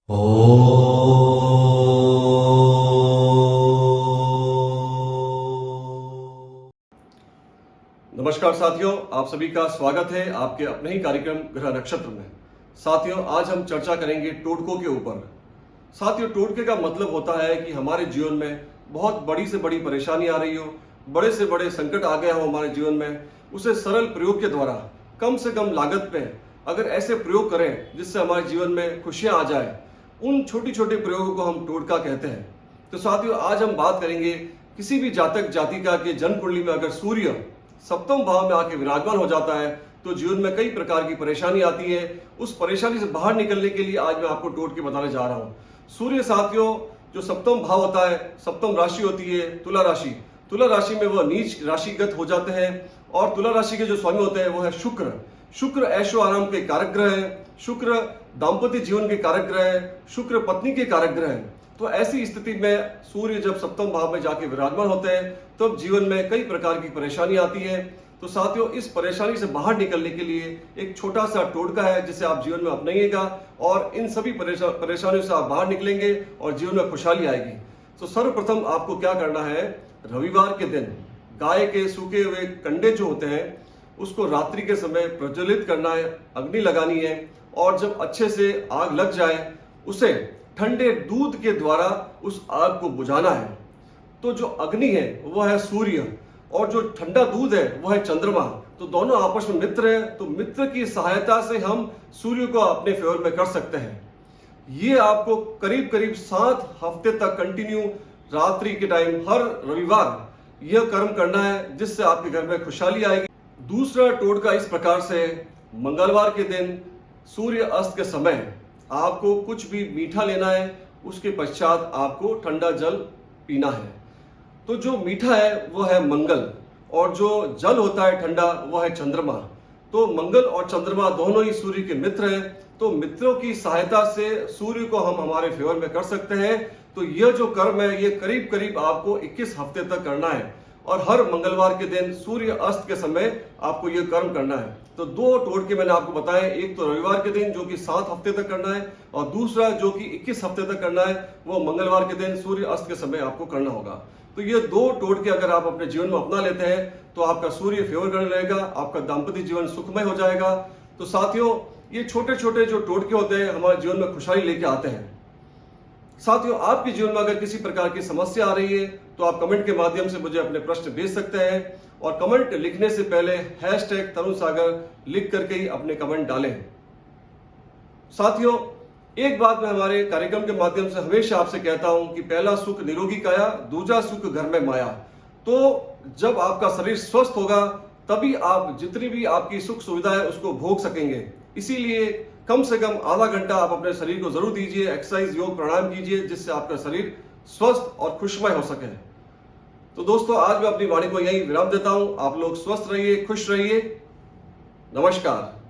नमस्कार साथियों, आप सभी का स्वागत है आपके अपने ही कार्यक्रम ग्रह नक्षत्र में। साथियों, आज हम चर्चा करेंगे टोटकों के ऊपर। साथियों, टोटके का मतलब होता है कि हमारे जीवन में बहुत बड़ी से बड़ी परेशानी आ रही हो, बड़े से बड़े संकट आ गया हो हमारे जीवन में, उसे सरल प्रयोग के द्वारा कम से कम लागत में अगर ऐसे प्रयोग करें जिससे हमारे जीवन में खुशियां आ जाए, उन छोटी छोटे प्रयोगों को हम टोटका कहते हैं। तो साथियों, आज हम बात करेंगे किसी भी जातक जातिका के जन्म कुंडली में अगर सूर्य सप्तम भाव में आके विराजमान हो जाता है तो जीवन में कई प्रकार की परेशानी आती है। उस परेशानी से बाहर निकलने के लिए आज मैं आपको टोटके बताने जा रहा हूँ। सूर्य साथियों, जो सप्तम भाव होता है, सप्तम राशि होती है तुला राशि। तुला राशि में वह नीच राशिगत हो जाते हैं और तुला राशि के जो स्वामी होते हैं वो है शुक्र। शुक्र ऐशो आराम के कारक ग्रह है, शुक्र दाम्पत्य जीवन के कारक ग्रह है, शुक्र पत्नी के कारक ग्रह है। तो ऐसी स्थिति में सूर्य जब सप्तम भाव में जाके विराजमान होते हैं तब जीवन में कई प्रकार की परेशानी आती है। तो साथियों, इस परेशानी से बाहर निकलने के लिए एक छोटा सा टोटका है जिसे आप जीवन में अपनाइएगा और इन सभी परेशानियों से आप बाहर निकलेंगे और जीवन में खुशहाली आएगी। तो सर्वप्रथम आपको क्या करना है, रविवार के दिन गाय के सूखे हुए कंडे जो होते हैं उसको रात्रि के समय प्रज्वलित करना है, अग्नि लगानी है और जब अच्छे से आग लग जाए उसे ठंडे दूध के द्वारा उस आग को बुझाना है। तो जो अग्नि है वह है सूर्य और जो ठंडा दूध है वह है चंद्रमा। तो दोनों आपस में मित्र है, तो मित्र की सहायता से हम सूर्य को अपने फेवर में कर सकते हैं। ये आपको करीब करीब 7 हफ्ते तक कंटिन्यू रात्रि के टाइम हर रविवार यह कर्म करना है जिससे आपके घर में खुशहाली आएगी। दूसरा टोटका इस प्रकार से, मंगलवार के दिन सूर्य अस्त के समय आपको कुछ भी मीठा लेना है, उसके पश्चात आपको ठंडा जल पीना है। तो जो मीठा है वह है मंगल और जो जल होता है ठंडा वह है चंद्रमा। तो मंगल और चंद्रमा दोनों ही सूर्य के मित्र हैं, तो मित्रों की सहायता से सूर्य को हम हमारे फेवर में कर सकते हैं। तो यह जो कर्म है ये करीब करीब आपको 21 हफ्ते तक करना है और हर मंगलवार के दिन सूर्य अस्त के समय आपको यह कर्म करना है। तो 2 टोटके मैंने आपको बताए, एक तो रविवार के दिन जो कि 7 हफ्ते तक करना है और दूसरा जो कि 21 हफ्ते तक करना है वो मंगलवार के दिन सूर्य अस्त के समय आपको करना होगा। तो ये 2 टोटके अगर आप अपने जीवन में अपना लेते हैं तो आपका सूर्य फेवर करने लगेगा, आपका दाम्पत्य जीवन सुखमय हो जाएगा। तो साथियों, ये छोटे छोटे जो टोटके होते हैं हमारे जीवन में खुशहाली लेके आते हैं। साथियों, आपके जीवन में अगर किसी प्रकार की समस्या आ रही है तो आप कमेंट के माध्यम से मुझे अपने प्रश्न भेज सकते हैं और कमेंट लिखने से पहले #तरुण लिख करके ही अपने कमेंट डालें। साथियों, एक बात मैं हमारे कार्यक्रम के माध्यम से हमेशा आपसे कहता हूं कि पहला सुख निरोगी काया, दूसरा सुख घर में माया। तो जब आपका शरीर स्वस्थ होगा तभी आप जितनी भी आपकी सुख सुविधा है उसको भोग सकेंगे। इसीलिए कम से कम आधा घंटा आप अपने शरीर को जरूर दीजिए, एक्सरसाइज, योग, प्राणायाम कीजिए जिससे आपका शरीर स्वस्थ और खुशमय हो सके। तो दोस्तों, आज मैं अपनी वाणी को यहीं विराम देता हूं। आप लोग स्वस्थ रहिए, खुश रहिए। नमस्कार।